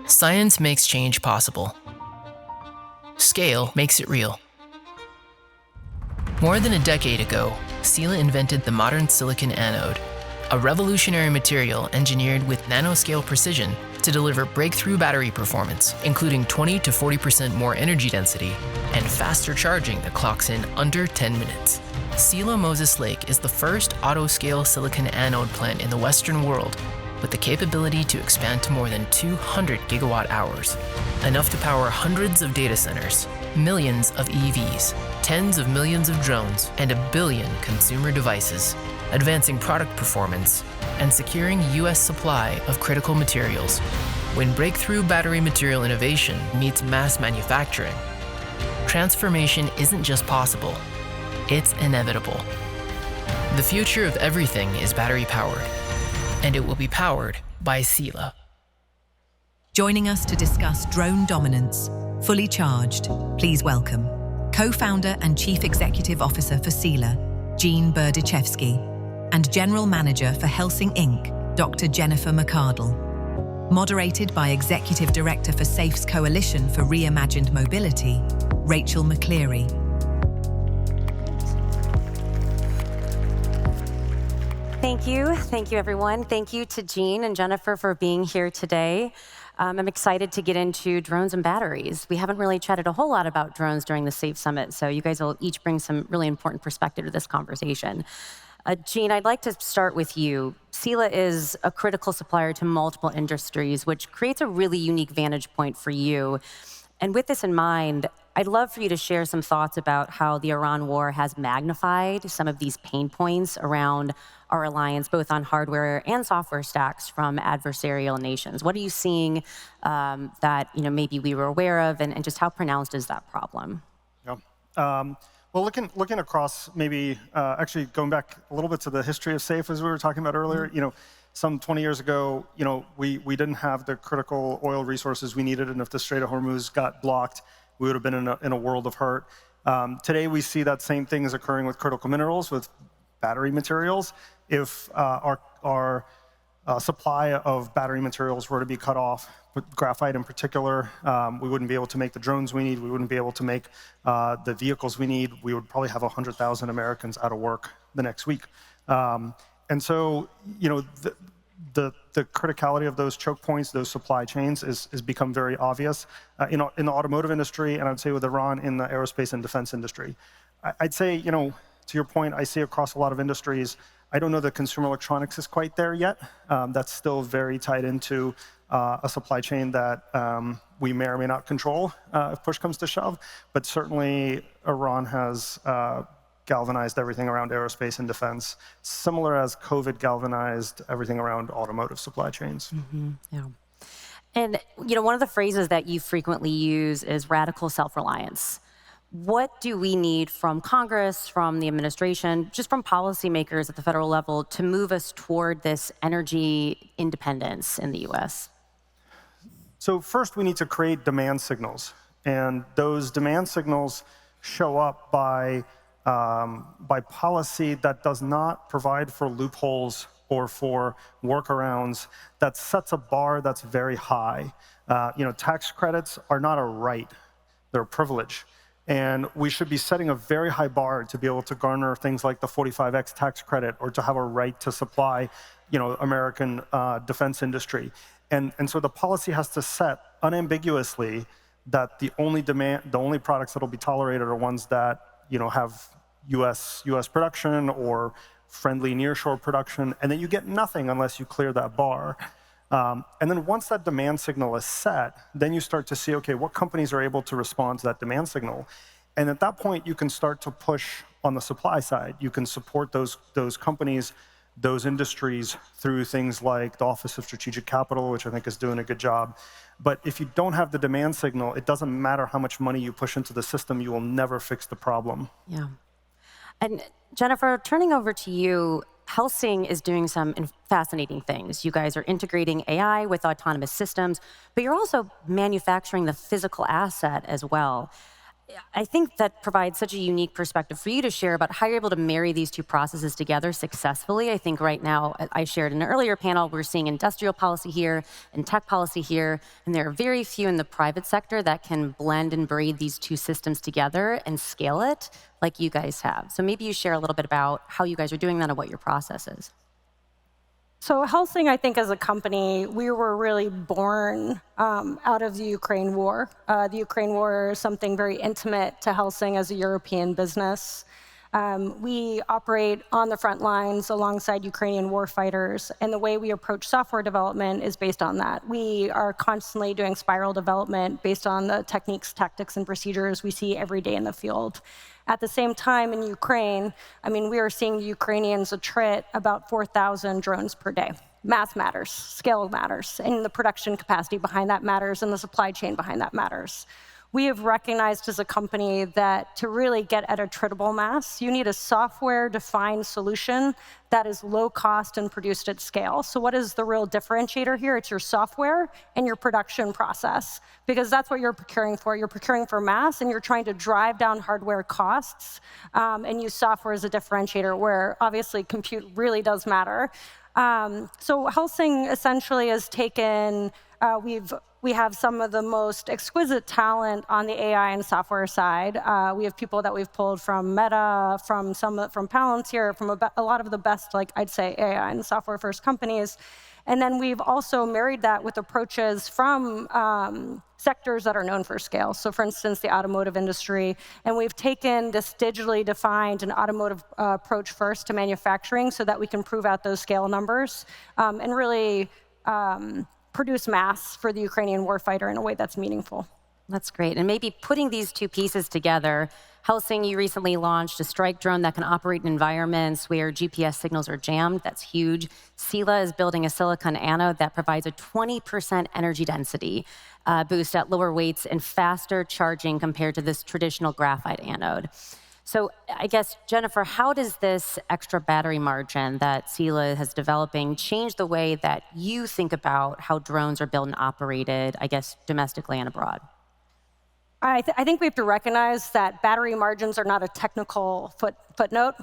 Science makes change possible. Scale makes it real. More than a decade ago, Sila invented the modern silicon anode, a revolutionary material engineered with nanoscale precision to deliver breakthrough battery performance, including 20 to 40% more energy density and faster charging that clocks in under 10 minutes. Sila Moses Lake is the first auto-scale silicon anode plant in the Western world with the capability to expand to more than 200 gigawatt hours, enough to power hundreds of data centers, millions of EVs, tens of millions of drones, and 1 billion consumer devices, advancing product performance and securing U.S. supply of critical materials. When breakthrough battery material innovation meets mass manufacturing, transformation isn't just possible, it's inevitable. The future of everything is battery-powered, and it will be powered by Sila. Joining us to discuss drone dominance, fully charged, please welcome co-founder and chief executive officer for Sila, Jean Berdichevsky, and general manager for Helsing Inc., Dr. Jennifer McArdle. Moderated by executive director for SAFE's Coalition for Reimagined Mobility, Rachel McCleery. Thank you everyone. Thank you to Jean and Jennifer for being here today. I'm excited to get into drones and batteries. We haven't really chatted a whole lot about drones during the SAFE Summit, so you guys will each bring some really important perspective to this conversation. Jean, I'd like to start with you. Sila is a critical supplier to multiple industries, which creates a really unique vantage point for you. And with this in mind, I'd love for you to share some thoughts about how the Iran war has magnified some of these pain points around our reliance both on hardware and software stacks from adversarial nations. What are you seeing that maybe we were aware of, and just how pronounced is that problem? Yeah. Well, looking across, maybe actually going back a little bit to the history of SAFE, as we were talking about earlier, some 20 years ago, we didn't have the critical oil resources we needed, and if the Strait of Hormuz got blocked, we would have been in a world of hurt. Today, we see that same thing is occurring with critical minerals, with battery materials. If our supply of battery materials were to be cut off, with graphite in particular, we wouldn't be able to make the drones we need. We wouldn't be able to make the vehicles we need. We would probably have 100,000 Americans out of work the next week. And so, the criticality of those choke points, those supply chains, is become very obvious in the automotive industry, and I'd say with Iran in the aerospace and defense industry. I'd say, to your point, I see across a lot of industries. I don't know that consumer electronics is quite there yet. That's still very tied into a supply chain that we may or may not control if push comes to shove. But certainly, Iran has galvanized everything around aerospace and defense, similar as COVID galvanized everything around automotive supply chains. Mm-hmm. Yeah. And one of the phrases that you frequently use is radical self-reliance. What do we need from Congress, from the administration, just from policymakers at the federal level to move us toward this energy independence in the US? So first, we need to create demand signals. And those demand signals show up by policy that does not provide for loopholes or for workarounds, that sets a bar that's very high. Tax credits are not a right, they're a privilege. And we should be setting a very high bar to be able to garner things like the 45X tax credit or to have a right to supply, American defense industry. And so the policy has to set unambiguously that the only products that will be tolerated are ones that have U.S. production or friendly nearshore production, and then you get nothing unless you clear that bar. And then once that demand signal is set, then you start to see, okay, what companies are able to respond to that demand signal? And at that point, you can start to push on the supply side. You can support those companies, those industries through things like the Office of Strategic Capital, which I think is doing a good job. But if you don't have the demand signal, it doesn't matter how much money you push into the system, you will never fix the problem. Yeah. And Jennifer, turning over to you, Helsing is doing some fascinating things. You guys are integrating AI with autonomous systems, but you're also manufacturing the physical asset as well. I think that provides such a unique perspective for you to share about how you're able to marry these two processes together successfully. I think right now, I shared in an earlier panel, we're seeing industrial policy here and tech policy here, and there are very few in the private sector that can blend and braid these two systems together and scale it like you guys have. So maybe you share a little bit about how you guys are doing that and what your process is. So Helsing, I think, as a company, we were really born out of the Ukraine war. The Ukraine war is something very intimate to Helsing as a European business. We operate on the front lines alongside Ukrainian warfighters, and the way we approach software development is based on that. We are constantly doing spiral development based on the techniques, tactics, and procedures we see every day in the field. At the same time, in Ukraine, I mean, we are seeing the Ukrainians attrit about 4,000 drones per day. Math matters, scale matters, and the production capacity behind that matters, and the supply chain behind that matters. We have recognized as a company that to really get at attritable mass, you need a software-defined solution that is low cost and produced at scale. So what is the real differentiator here? It's your software and your production process, because that's what you're procuring for. You're procuring for mass, and you're trying to drive down hardware costs and use software as a differentiator, where obviously compute really does matter. So Helsing essentially has taken, we have some of the most exquisite talent on the AI and software side. We have people that we've pulled from Meta, from Palantir, from a lot of the best, like I'd say, AI and software first companies. And then we've also married that with approaches from sectors that are known for scale. So for instance, the automotive industry. And we've taken this digitally defined and automotive approach first to manufacturing so that we can prove out those scale numbers and really produce mass for the Ukrainian warfighter in a way that's meaningful. That's great. And maybe putting these two pieces together, Helsing, you recently launched a strike drone that can operate in environments where GPS signals are jammed. That's huge. Sila is building a silicon anode that provides a 20% energy density boost at lower weights and faster charging compared to this traditional graphite anode. So I guess, Jennifer, how does this extra battery margin that Sila has developing change the way that you think about how drones are built and operated, I guess, domestically and abroad? I think we have to recognize that battery margins are not a technical footnote.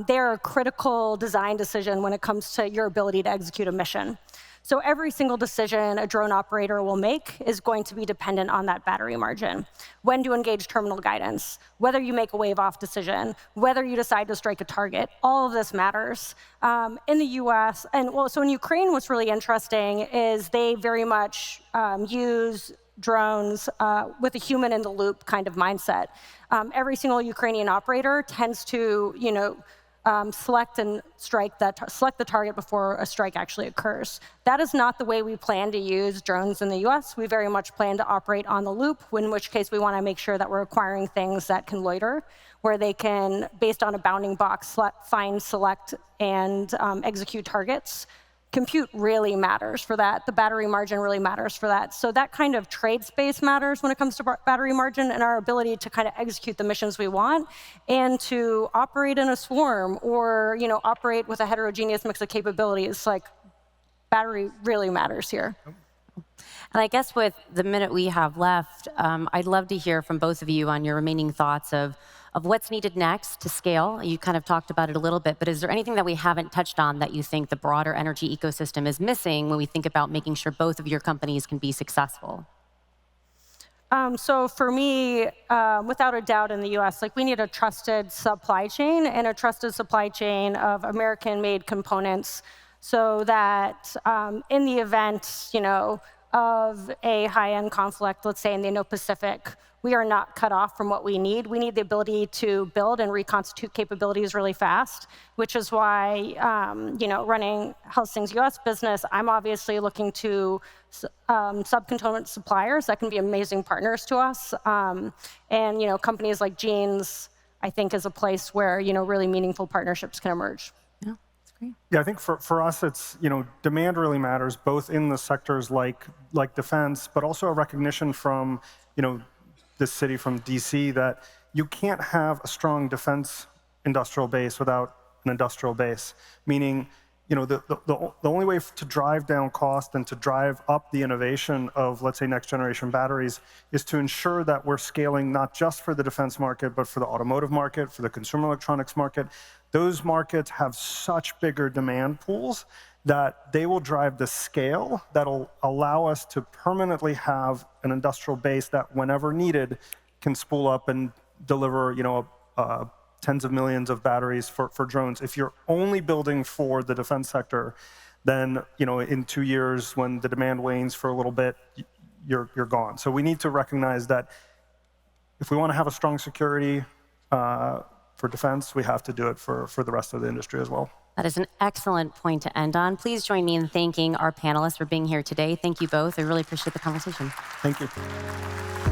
They're a critical design decision when it comes to your ability to execute a mission. So every single decision a drone operator will make is going to be dependent on that battery margin. When to engage terminal guidance, whether you make a wave-off decision, whether you decide to strike a target, all of this matters. In the US, so in Ukraine, what's really interesting is they very much use drones with a human in the loop kind of mindset. Every single Ukrainian operator tends to, select the target before a strike actually occurs. That is not the way we plan to use drones in the US. We very much plan to operate on the loop, in which case we want to make sure that we're acquiring things that can loiter, where they can, based on a bounding box, find, select, and execute targets. Compute really matters for that. The battery margin really matters for that. So that kind of trade space matters when it comes to battery margin and our ability to kind of execute the missions we want and to operate in a swarm or operate with a heterogeneous mix of capabilities. Like, battery really matters here. And I guess with the minute we have left, I'd love to hear from both of you on your remaining thoughts of what's needed next to scale. You kind of talked about it a little bit, but is there anything that we haven't touched on that you think the broader energy ecosystem is missing when we think about making sure both of your companies can be successful? So for me, without a doubt in the US, we need a trusted supply chain and a trusted supply chain of American-made components so that in the event, of a high-end conflict, let's say in the Indo-Pacific, we are not cut off from what we need. We need the ability to build and reconstitute capabilities really fast, which is why, running Helsing's US business, I'm obviously looking to subcomponent suppliers that can be amazing partners to us. And, companies like Gene's, I think, is a place where, really meaningful partnerships can emerge. Yeah, I think for us, it's, demand really matters, both in the sectors like defense, but also a recognition from, this city, from DC, that you can't have a strong defense industrial base without an industrial base. Meaning, the only way to drive down cost and to drive up the innovation of, let's say, next generation batteries is to ensure that we're scaling not just for the defense market, but for the automotive market, for the consumer electronics market. Those markets have such bigger demand pools that they will drive the scale that'll allow us to permanently have an industrial base that, whenever needed, can spool up and deliver, tens of millions of batteries for drones. If you're only building for the defense sector, then in 2 years, when the demand wanes for a little bit, you're gone. So we need to recognize that if we want to have a strong security for defense, we have to do it for the rest of the industry as well. That is an excellent point to end on. Please join me in thanking our panelists for being here today. Thank you both. I really appreciate the conversation. Thank you.